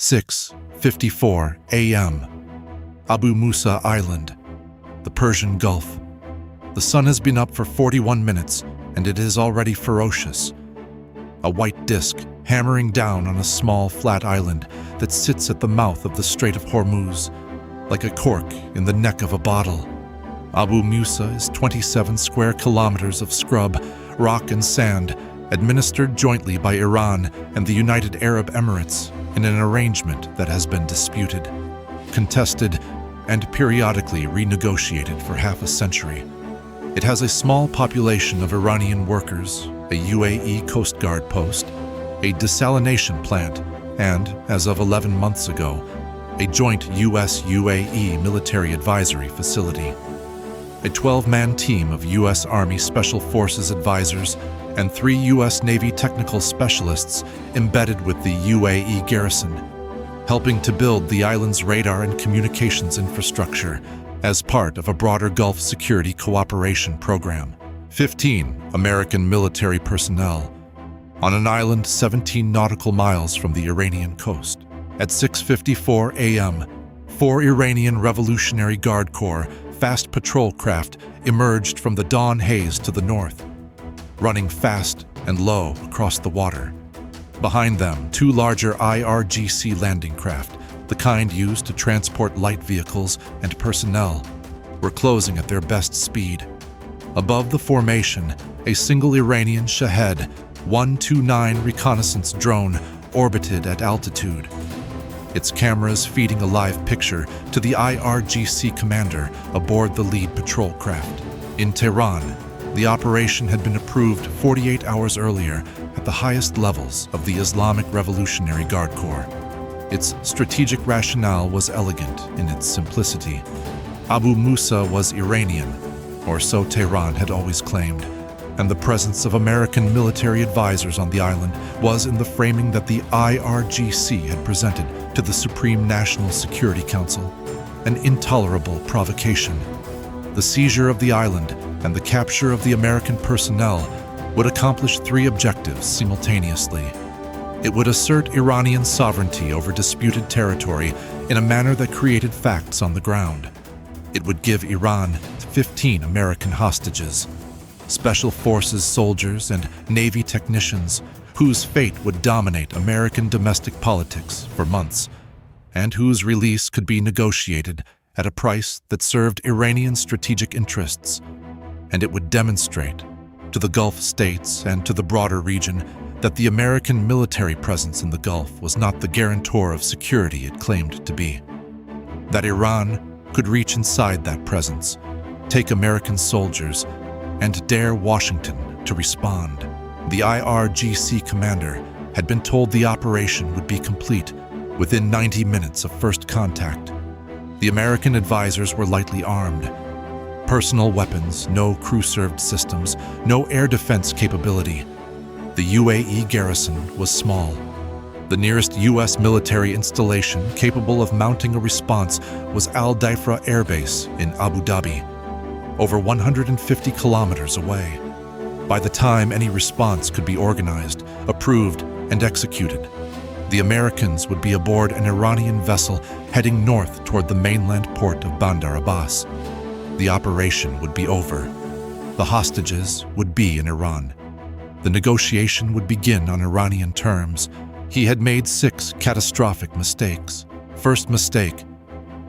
6:54 a.m. Abu Musa Island, the Persian Gulf. The sun has been up for 41 minutes and it is already ferocious. A white disk hammering down on a small flat island that sits at the mouth of the Strait of Hormuz, like a cork in the neck of a bottle. Abu Musa is 27 square kilometers of scrub, rock and sand, administered jointly by Iran and the United Arab Emirates in an arrangement that has been disputed, contested, and periodically renegotiated for half a century. It has a small population of Iranian workers, a UAE Coast Guard post, a desalination plant, and, as of 11 months ago, a joint US-UAE military advisory facility. A 12-man team of U.S. Army Special Forces advisors and 3 U.S. Navy technical specialists embedded with the UAE garrison, helping to build the island's radar and communications infrastructure as part of a broader Gulf security cooperation program. 15 American military personnel on an island 17 nautical miles from the Iranian coast. At 6:54 a.m., 4 Iranian Revolutionary Guard Corps fast patrol craft emerged from the dawn haze to the north, running fast and low across the water. Behind them, 2 larger IRGC landing craft, the kind used to transport light vehicles and personnel, were closing at their best speed. Above the formation, a single Iranian Shahed 129 reconnaissance drone orbited at altitude, its cameras feeding a live picture to the IRGC commander aboard the lead patrol craft. In Tehran, the operation had been approved 48 hours earlier at the highest levels of the Islamic Revolutionary Guard Corps. Its strategic rationale was elegant in its simplicity. Abu Musa was Iranian, or so Tehran had always claimed, and the presence of American military advisors on the island was in the framing that the IRGC had presented to the Supreme National Security Council an intolerable provocation. The seizure of the island and the capture of the American personnel would accomplish 3 objectives simultaneously. It would assert Iranian sovereignty over disputed territory in a manner that created facts on the ground. It would give Iran 15 American hostages, Special Forces soldiers and Navy technicians whose fate would dominate American domestic politics for months, and whose release could be negotiated at a price that served Iranian strategic interests. And it would demonstrate to the Gulf states and to the broader region that the American military presence in the Gulf was not the guarantor of security it claimed to be. That Iran could reach inside that presence, take American soldiers, and dare Washington to respond. The IRGC commander had been told the operation would be complete within 90 minutes of first contact. The American advisors were lightly armed. Personal weapons, no crew-served systems, no air defense capability. The UAE garrison was small. The nearest U.S. military installation capable of mounting a response was Al Daifra Air Base in Abu Dhabi, over 150 kilometers away. By the time any response could be organized, approved, and executed, the Americans would be aboard an Iranian vessel heading north toward the mainland port of Bandar Abbas. The operation would be over. The hostages would be in Iran. The negotiation would begin on Iranian terms. He had made 6 catastrophic mistakes. First mistake: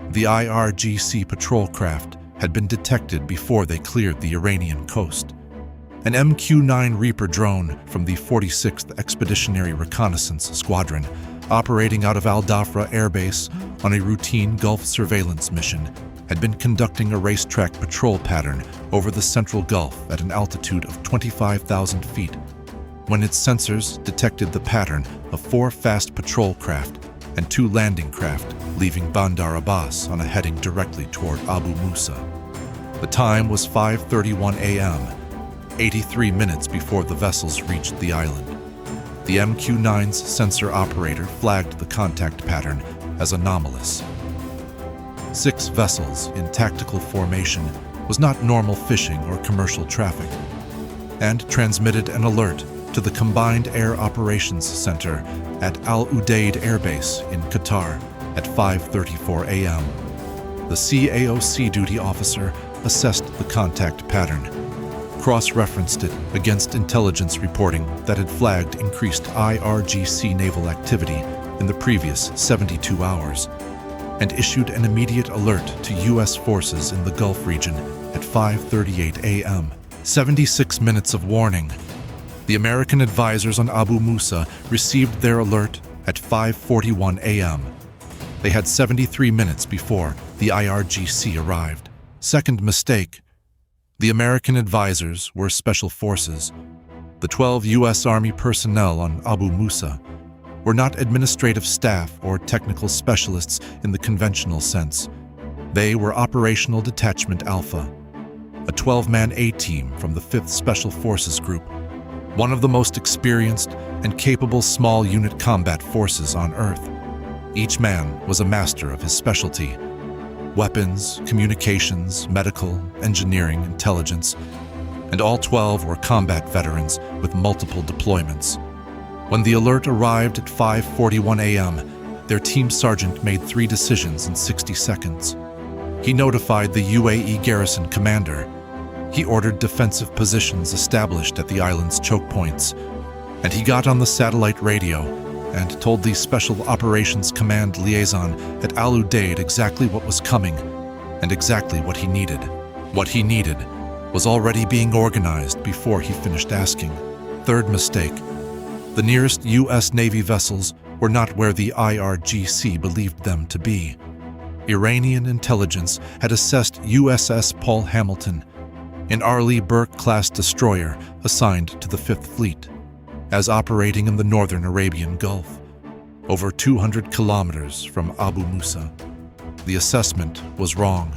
the IRGC patrol craft had been detected before they cleared the Iranian coast. An MQ-9 Reaper drone from the 46th Expeditionary Reconnaissance Squadron, operating out of Al Daifra Air Base on a routine Gulf surveillance mission, had been conducting a racetrack patrol pattern over the central Gulf at an altitude of 25,000 feet, when its sensors detected the pattern of 4 fast patrol craft and 2 landing craft leaving Bandar Abbas on a heading directly toward Abu Musa. The time was 5:31 a.m., 83 minutes before the vessels reached the island. The MQ-9's sensor operator flagged the contact pattern as anomalous. 6 vessels in tactical formation was not normal fishing or commercial traffic, and transmitted an alert to the Combined Air Operations Center at Al Udeid Air Base in Qatar at 5:34 a.m. The CAOC duty officer assessed the contact pattern, cross-referenced it against intelligence reporting that had flagged increased IRGC naval activity in the previous 72 hours, and issued an immediate alert to U.S. forces in the Gulf region at 5:38 a.m. 76 minutes of warning. The American advisors on Abu Musa received their alert at 5:41 a.m. They had 73 minutes before the IRGC arrived. Second mistake. The American advisors were special forces. The 12 U.S. Army personnel on Abu Musa were not administrative staff or technical specialists in the conventional sense. They were Operational Detachment Alpha, a 12-man A-team from the 5th Special Forces Group, one of the most experienced and capable small unit combat forces on Earth. Each man was a master of his specialty: weapons, communications, medical, engineering, intelligence, and all 12 were combat veterans with multiple deployments. When the alert arrived at 5:41 a.m., their team sergeant made 3 decisions in 60 seconds. He notified the UAE garrison commander. He ordered defensive positions established at the island's choke points, and he got on the satellite radio and told the Special Operations Command liaison at Al Udeid exactly what was coming and exactly what he needed. What he needed was already being organized before he finished asking. Third mistake. The nearest U.S. Navy vessels were not where the IRGC believed them to be. Iranian intelligence had assessed USS Paul Hamilton, an Arleigh Burke-class destroyer assigned to the 5th Fleet, as operating in the northern Arabian Gulf, over 200 kilometers from Abu Musa. The assessment was wrong.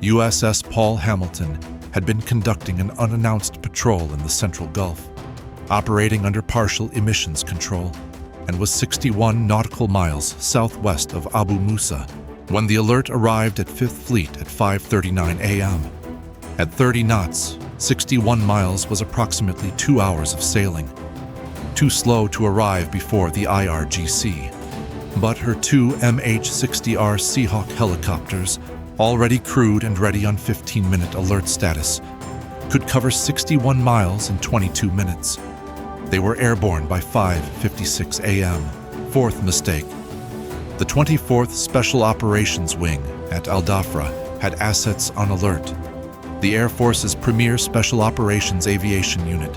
USS Paul Hamilton had been conducting an unannounced patrol in the Central Gulf, operating under partial emissions control, and was 61 nautical miles southwest of Abu Musa when the alert arrived at 5th Fleet at 5:39 a.m. At 30 knots, 61 miles was approximately 2 hours of sailing, too slow to arrive before the IRGC. But her 2 MH-60R Seahawk helicopters, already crewed and ready on 15-minute alert status, could cover 61 miles in 22 minutes. They were airborne by 5:56 a.m. Fourth mistake. The 24th Special Operations Wing at Al Dhafra had assets on alert. The Air Force's premier Special Operations Aviation Unit,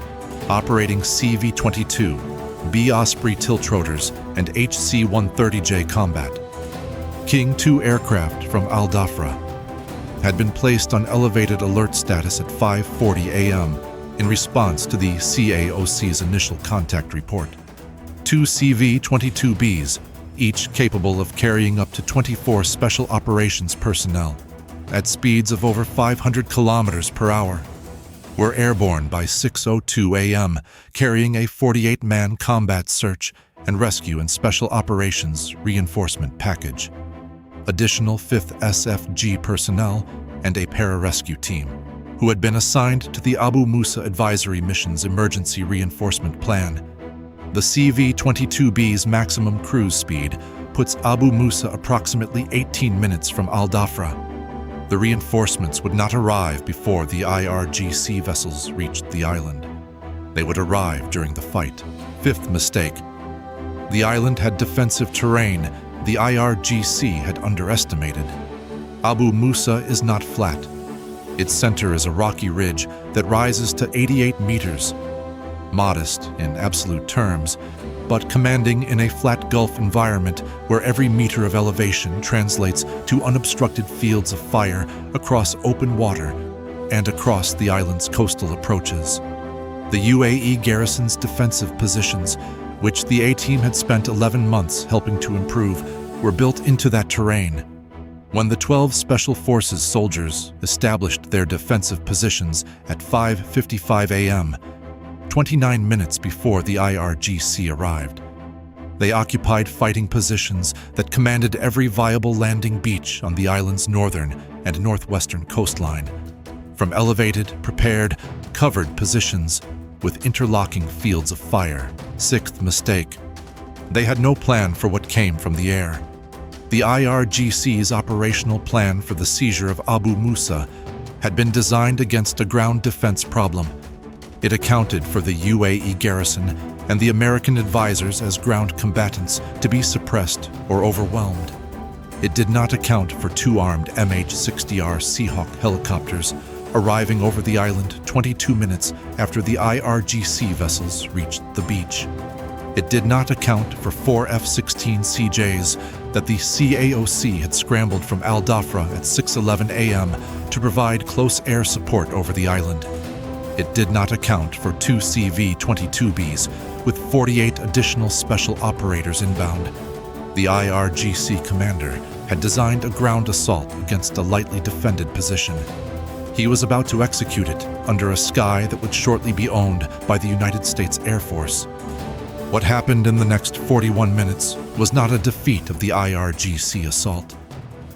operating CV-22B Osprey tiltrotors and HC-130J combat. King 2 aircraft from Al Dhafra had been placed on elevated alert status at 5:40 a.m. in response to the CAOC's initial contact report. 2 CV-22Bs, each capable of carrying up to 24 special operations personnel at speeds of over 500 kilometers per hour, were airborne by 6:02 a.m., carrying a 48-man combat search and rescue and special operations reinforcement package, additional 5th SFG personnel, and a pararescue team, who had been assigned to the Abu Musa Advisory Mission's Emergency Reinforcement Plan. The CV-22B's maximum cruise speed puts Abu Musa approximately 18 minutes from Al Dhafra. The reinforcements would not arrive before the IRGC vessels reached the island. They would arrive during the fight. Fifth mistake. The island had defensive terrain the IRGC had underestimated. Abu Musa is not flat. Its center is a rocky ridge that rises to 88 meters, modest in absolute terms, but commanding in a flat Gulf environment where every meter of elevation translates to unobstructed fields of fire across open water and across the island's coastal approaches. The UAE garrison's defensive positions, which the A-Team had spent 11 months helping to improve, were built into that terrain. When the 12 Special Forces soldiers established their defensive positions at 5:55 a.m., 29 minutes before the IRGC arrived, they occupied fighting positions that commanded every viable landing beach on the island's northern and northwestern coastline. From elevated, prepared, covered positions, with interlocking fields of fire. Sixth mistake. They had no plan for what came from the air. The IRGC's operational plan for the seizure of Abu Musa had been designed against a ground defense problem. It accounted for the UAE garrison and the American advisors as ground combatants to be suppressed or overwhelmed. It did not account for two armed MH-60R Seahawk helicopters arriving over the island 22 minutes after the IRGC vessels reached the beach. It did not account for four F-16 CJs that the CAOC had scrambled from Al Dhafra at 6:11 a.m. to provide close air support over the island. It did not account for two CV-22Bs with 48 additional special operators inbound. The IRGC commander had designed a ground assault against a lightly defended position. He was about to execute it under a sky that would shortly be owned by the United States Air Force. What happened in the next 41 minutes was not a defeat of the IRGC assault.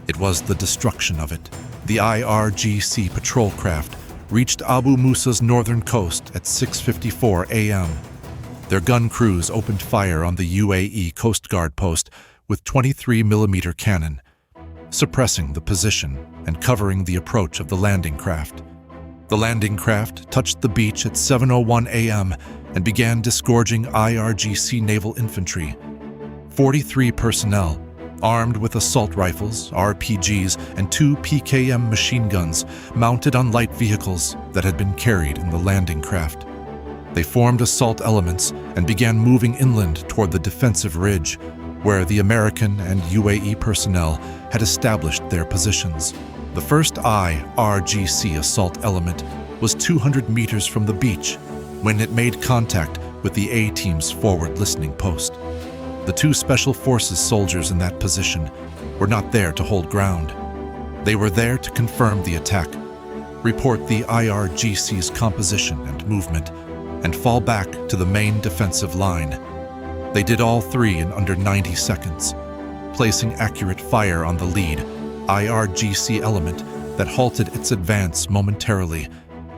It was the destruction of it. The IRGC patrol craft reached Abu Musa's northern coast at 6:54 a.m. Their gun crews opened fire on the UAE Coast Guard post with 23mm cannon, suppressing the position and covering the approach of the landing craft. The landing craft touched the beach at 7:01 a.m. and began disgorging IRGC naval infantry. 43 personnel, armed with assault rifles, RPGs, and 2 PKM machine guns mounted on light vehicles that had been carried in the landing craft. They formed assault elements and began moving inland toward the defensive ridge, where the American and UAE personnel had established their positions. The first IRGC assault element was 200 meters from the beach when it made contact with the A-Team's forward listening post. The two Special Forces soldiers in that position were not there to hold ground. They were there to confirm the attack, report the IRGC's composition and movement, and fall back to the main defensive line. They did all three in under 90 seconds, placing accurate fire on the lead IRGC element that halted its advance momentarily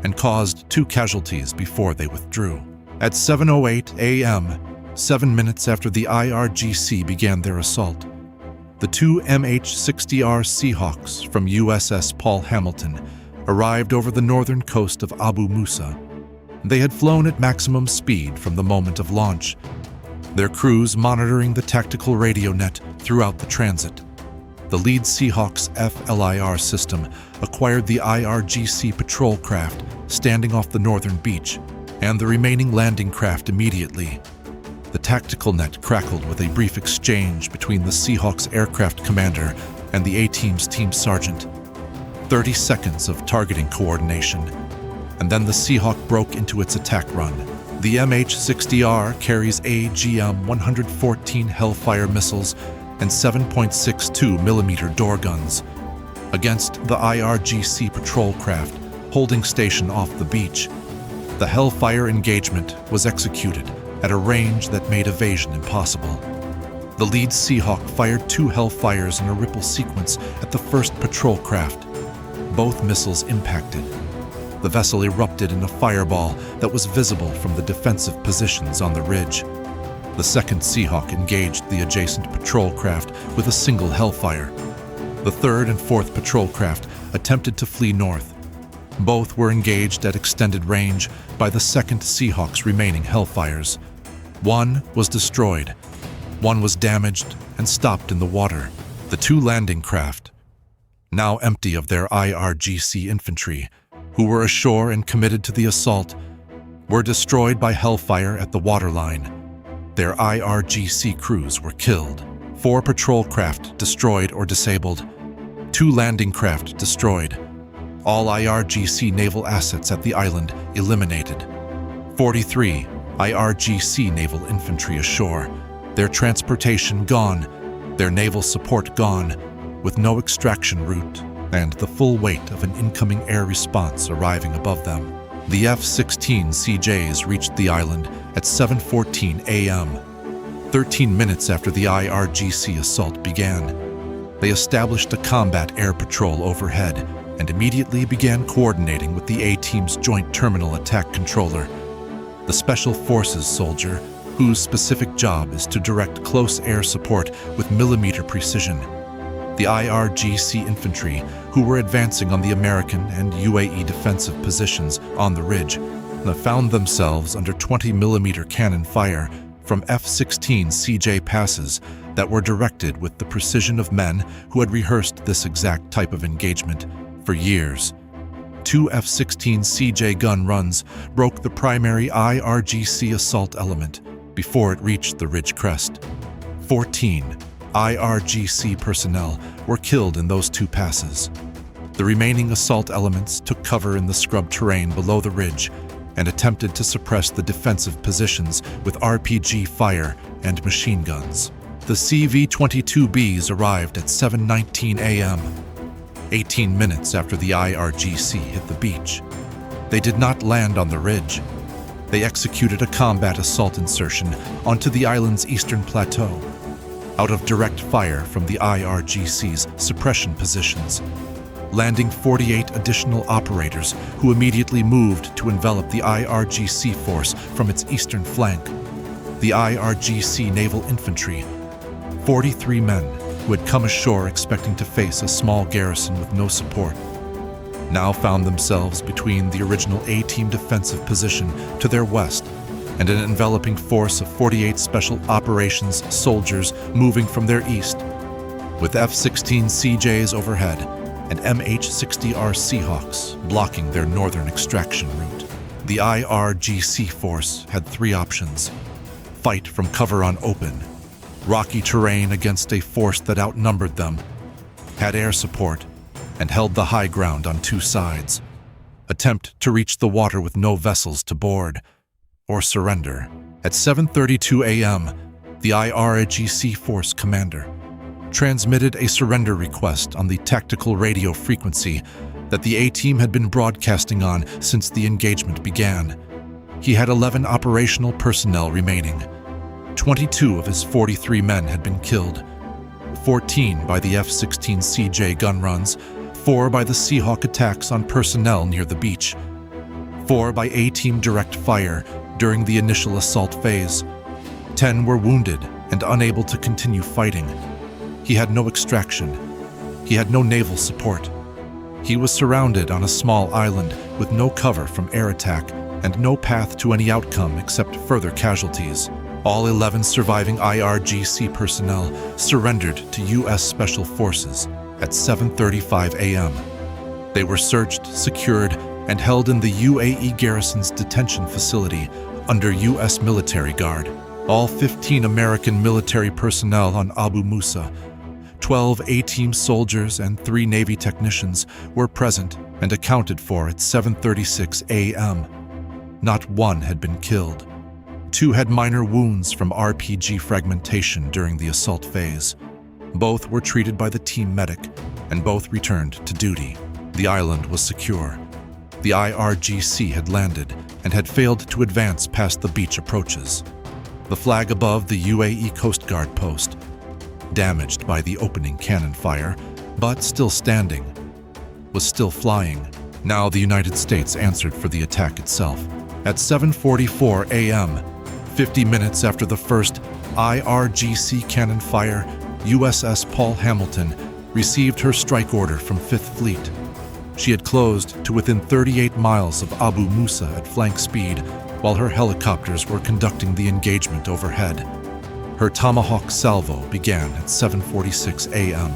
and caused 2 casualties before they withdrew. At 7:08 a.m., 7 minutes after the IRGC began their assault, the 2 MH-60R Seahawks from USS Paul Hamilton arrived over the northern coast of Abu Musa. They had flown at maximum speed from the moment of launch, their crews monitoring the tactical radio net throughout the transit. The lead Seahawks FLIR system acquired the IRGC patrol craft standing off the northern beach, and the remaining landing craft immediately. The tactical net crackled with a brief exchange between the Seahawks aircraft commander and the A-Team's team sergeant. 30 seconds of targeting coordination, and then the Seahawk broke into its attack run. The MH-60R carries AGM-114 Hellfire missiles and 7.62mm door guns. Against the IRGC patrol craft holding station off the beach, the Hellfire engagement was executed at a range that made evasion impossible. The lead Seahawk fired 2 Hellfires in a ripple sequence at the first patrol craft. Both missiles impacted. The vessel erupted in a fireball that was visible from the defensive positions on the ridge. The second Seahawk engaged the adjacent patrol craft with a single Hellfire. The third and fourth patrol craft attempted to flee north. Both were engaged at extended range by the second Seahawk's remaining Hellfires. One was destroyed. One was damaged and stopped in the water. The 2 landing craft, now empty of their IRGC infantry, who were ashore and committed to the assault, were destroyed by Hellfire at the waterline. Their IRGC crews were killed. 4 patrol craft destroyed or disabled. 2 landing craft destroyed. All IRGC naval assets at the island eliminated. 43 IRGC naval infantry ashore, their transportation gone, their naval support gone, with no extraction route, and the full weight of an incoming air response arriving above them. The F-16 CJs reached the island at 7:14 a.m., 13 minutes after the IRGC assault began. They established a combat air patrol overhead and immediately began coordinating with the A-Team's Joint Terminal Attack Controller. the Special Forces soldier whose specific job is to direct close air support with millimeter precision. The IRGC infantry, who were advancing on the American and UAE defensive positions on the ridge, found themselves under 20-millimeter cannon fire from F-16CJ passes that were directed with the precision of men who had rehearsed this exact type of engagement for years. 2 F-16CJ gun runs broke the primary IRGC assault element before it reached the ridge crest. 14 IRGC personnel were killed in those 2 passes. The remaining assault elements took cover in the scrub terrain below the ridge and attempted to suppress the defensive positions with RPG fire and machine guns. The CV-22Bs arrived at 7:19 a.m., 18 minutes after the IRGC hit the beach. They did not land on the ridge. They executed a combat assault insertion onto the island's eastern plateau, out of direct fire from the IRGC's suppression positions, landing 48 additional operators who immediately moved to envelop the IRGC force from its eastern flank. The IRGC naval infantry, 43 men who had come ashore expecting to face a small garrison with no support, now found themselves between the original A-team defensive position to their west and an enveloping force of 48 Special Operations soldiers moving from their east, with F-16CJs overhead and MH-60R Seahawks blocking their northern extraction route. The IRGC force had 3 options: fight from cover on open, rocky terrain against a force that outnumbered them, had air support, and held the high ground on 2 sides, attempt to reach the water with no vessels to board, or surrender. At 7:32 a.m., the IRGC force commander transmitted a surrender request on the tactical radio frequency that the A-team had been broadcasting on since the engagement began. He had 11 operational personnel remaining. 22 of his 43 men had been killed, 14 by the F-16CJ gun runs, 4 by the Seahawk attacks on personnel near the beach, 4 by A-team direct fire during the initial assault phase. 10 were wounded and unable to continue fighting. He had no extraction. He had no naval support. He was surrounded on a small island with no cover from air attack and no path to any outcome except further casualties. All 11 surviving IRGC personnel surrendered to U.S. Special Forces at 7:35 a.m. They were searched, secured, and held in the UAE garrison's detention facility under U.S. military guard. All 15 American military personnel on Abu Musa, 12 A-team soldiers and 3 Navy technicians were present and accounted for at 7:36 a.m. Not one had been killed. 2 had minor wounds from RPG fragmentation during the assault phase. Both were treated by the team medic, and both returned to duty. The island was secure. The IRGC had landed and had failed to advance past the beach approaches. The flag above the UAE Coast Guard post, damaged by the opening cannon fire, but still standing, was still flying. Now the United States answered for the attack itself. At 7:44 a.m., 50 minutes after the first IRGC cannon fire, USS Paul Hamilton received her strike order from 5th Fleet. She had closed to within 38 miles of Abu Musa at flank speed while her helicopters were conducting the engagement overhead. Her Tomahawk salvo began at 7:46 a.m.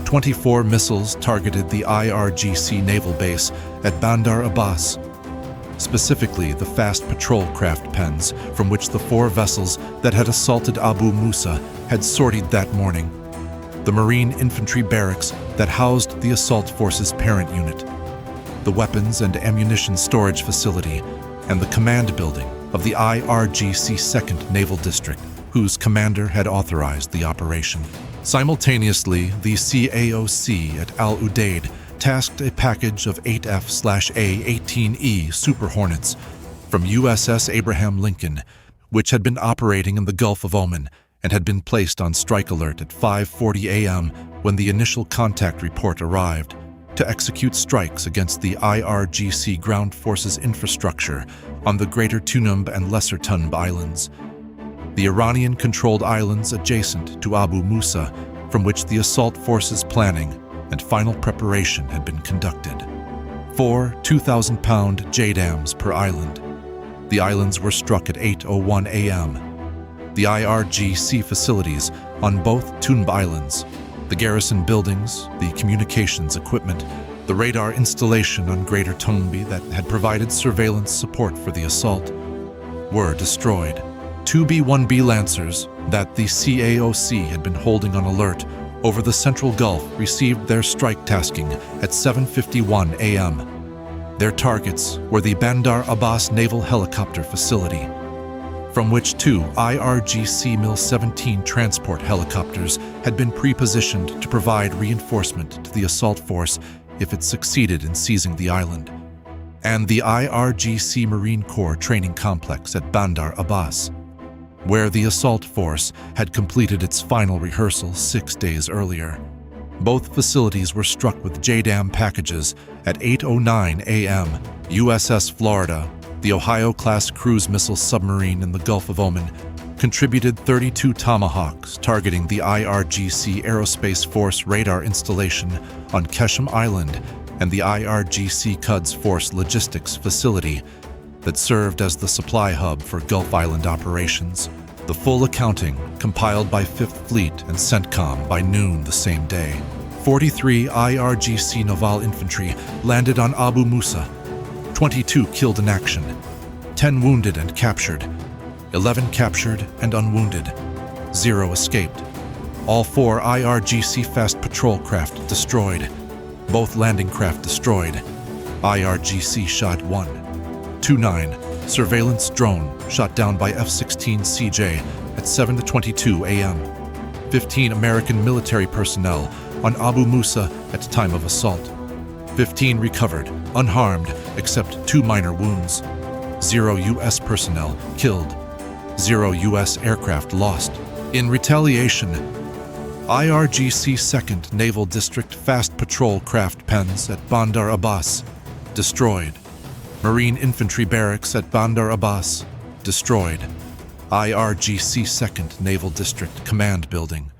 24 missiles targeted the IRGC naval base at Bandar Abbas, specifically the fast patrol craft pens from which the 4 vessels that had assaulted Abu Musa had sortied that morning, the Marine infantry barracks that housed the assault force's parent unit, the weapons and ammunition storage facility, and the command building of the IRGC 2nd Naval District, whose commander had authorized the operation. Simultaneously, the CAOC at Al Udeid tasked a package of 8F/A-18E Super Hornets from USS Abraham Lincoln, which had been operating in the Gulf of Oman and had been placed on strike alert at 5:40 a.m. when the initial contact report arrived, to execute strikes against the IRGC ground forces infrastructure on the Greater Tunub and Lesser Tunb Islands, the Iranian-controlled islands adjacent to Abu Musa, from which the assault forces' planning and final preparation had been conducted. 4 2,000-pound JDAMs per island. The islands were struck at 8:01 a.m. The IRGC facilities on both Tunb Islands, the garrison buildings, the communications equipment, the radar installation on Greater Tunb that had provided surveillance support for the assault, were destroyed. 2 B-1B Lancers that the CAOC had been holding on alert over the Central Gulf received their strike tasking at 7:51 a.m. Their targets were the Bandar Abbas Naval Helicopter Facility, from which 2 IRGC MiL-17 transport helicopters had been pre-positioned to provide reinforcement to the assault force if it succeeded in seizing the island, and the IRGC Marine Corps training complex at Bandar Abbas, where the assault force had completed its final rehearsal 6 days earlier. Both facilities were struck with JDAM packages at 8:09 a.m. USS Florida, the Ohio-class cruise missile submarine in the Gulf of Oman, contributed 32 Tomahawks targeting the IRGC Aerospace Force radar installation on Keshem Island and the IRGC Quds Force logistics facility that served as the supply hub for Gulf Island operations. The full accounting, compiled by 5th Fleet and CENTCOM by noon the same day. 43 IRGC Naval Infantry landed on Abu Musa, 22 killed in action, 10 wounded and captured, 11 captured and unwounded, 0 escaped. All 4 IRGC fast patrol craft destroyed, both landing craft destroyed. IRGC shot 1. 2-9 surveillance drone shot down by F-16CJ at 7:22 a.m. 15 American military personnel on Abu Musa at time of assault. 15 recovered, unharmed, except 2 minor wounds. 0 U.S. personnel killed. 0 U.S. aircraft lost. In retaliation, IRGC 2nd Naval District fast patrol craft pens at Bandar Abbas destroyed. Marine Infantry Barracks at Bandar Abbas destroyed. IRGC 2nd Naval District Command Building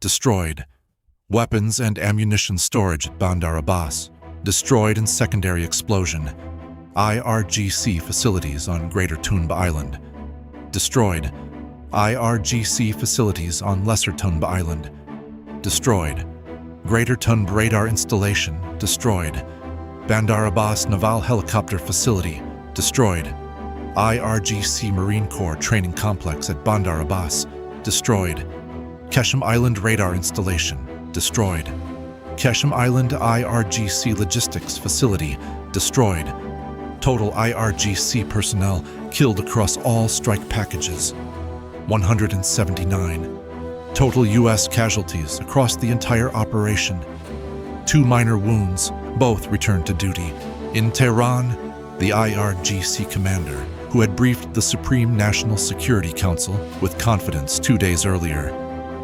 destroyed. Weapons and ammunition storage at Bandar Abbas destroyed in secondary explosion. IRGC facilities on Greater Tunb Island destroyed. IRGC facilities on Lesser Tunb Island destroyed. Greater Tunb radar installation destroyed. Bandar Abbas Naval Helicopter Facility destroyed. IRGC Marine Corps Training Complex at Bandar Abbas destroyed. Keshem Island radar installation destroyed. Keshem Island IRGC Logistics Facility destroyed. Total IRGC personnel killed across all strike packages, 179. Total U.S. casualties across the entire operation, 2 minor wounds, both returned to duty. In Tehran, the IRGC commander, who had briefed the Supreme National Security Council with confidence 2 days earlier,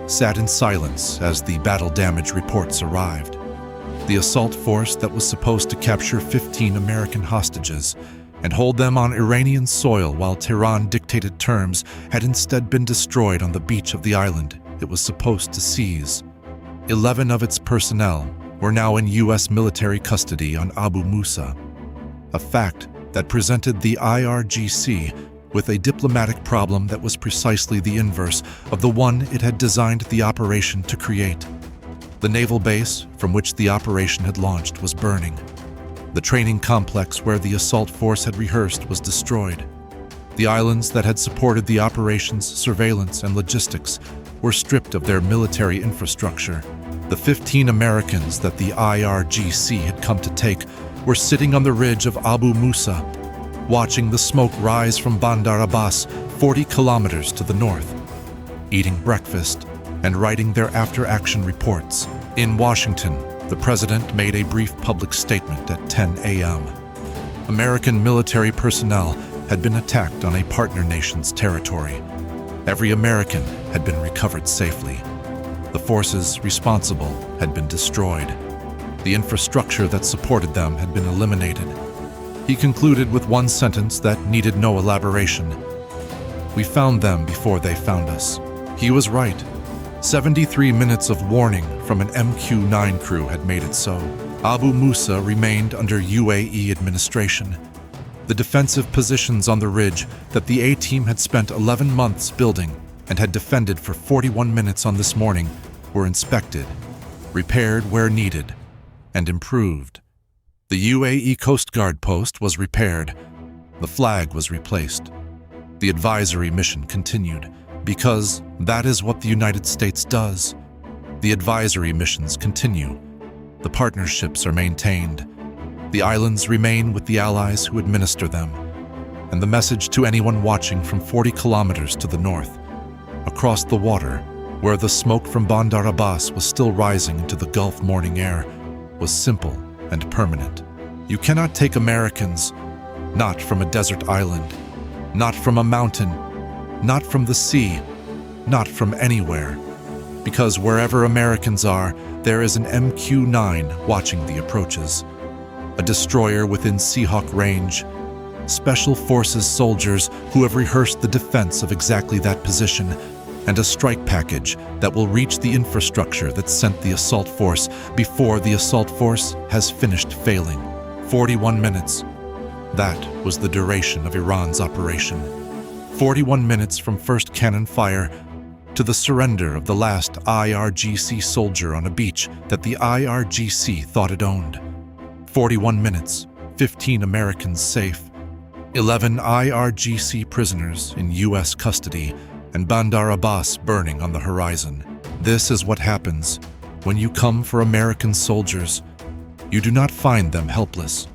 sat in silence as the battle damage reports arrived. The assault force that was supposed to capture 15 American hostages and hold them on Iranian soil while Tehran dictated terms had instead been destroyed on the beach of the island it was supposed to seize. 11 of its personnel were now in U.S. military custody on Abu Musa, a fact that presented the IRGC with a diplomatic problem that was precisely the inverse of the one it had designed the operation to create. The naval base from which the operation had launched was burning. The training complex where the assault force had rehearsed was destroyed. The islands that had supported the operation's surveillance and logistics were stripped of their military infrastructure. The 15 Americans that the IRGC had come to take were sitting on the ridge of Abu Musa, watching the smoke rise from Bandar Abbas 40 kilometers to the north, eating breakfast and writing their after-action reports. In Washington, the president made a brief public statement at 10 a.m. American military personnel had been attacked on a partner nation's territory. Every American had been recovered safely. The forces responsible had been destroyed. The infrastructure that supported them had been eliminated. He concluded with one sentence that needed no elaboration. We found them before they found us. He was right. 73 minutes of warning from an MQ-9 crew had made it so. Abu Musa remained under UAE administration. The defensive positions on the ridge that the A-team had spent 11 months building and had defended for 41 minutes on this morning were inspected, repaired where needed, and improved. The UAE Coast Guard post was repaired. The flag was replaced. The advisory mission continued, because that is what the United States does. The advisory missions continue. The partnerships are maintained. The islands remain with the allies who administer them. And the message to anyone watching from 40 kilometers to the north, across the water, where the smoke from Bandar Abbas was still rising into the Gulf morning air, was simple and permanent. You cannot take Americans, not from a desert island, not from a mountain, not from the sea, not from anywhere. Because wherever Americans are, there is an MQ-9 watching the approaches. A destroyer within Seahawk range. Special Forces soldiers who have rehearsed the defense of exactly that position, and a strike package that will reach the infrastructure that sent the assault force before the assault force has finished failing. 41 minutes. That was the duration of Iran's operation. 41 minutes from first cannon fire to the surrender of the last IRGC soldier on a beach that the IRGC thought it owned. 41 minutes, 15 Americans safe, 11 IRGC prisoners in U.S. custody, and Bandar Abbas burning on the horizon. This is what happens when you come for American soldiers. You do not find them helpless.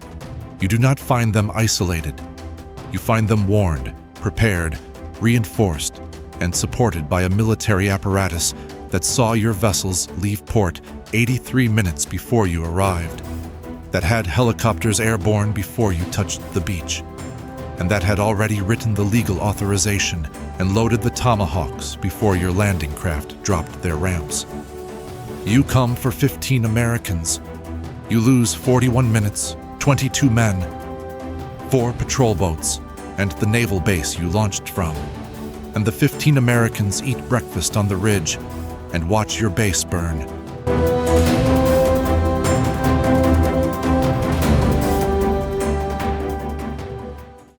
You do not find them isolated. You find them warned, prepared, reinforced, and supported by a military apparatus that saw your vessels leave port 83 minutes before you arrived, that had helicopters airborne before you touched the beach, and that had already written the legal authorization and loaded the Tomahawks before your landing craft dropped their ramps. You come for 15 Americans. You lose 41 minutes, 22 men, 4 patrol boats, and the naval base you launched from. And the 15 Americans eat breakfast on the ridge and watch your base burn.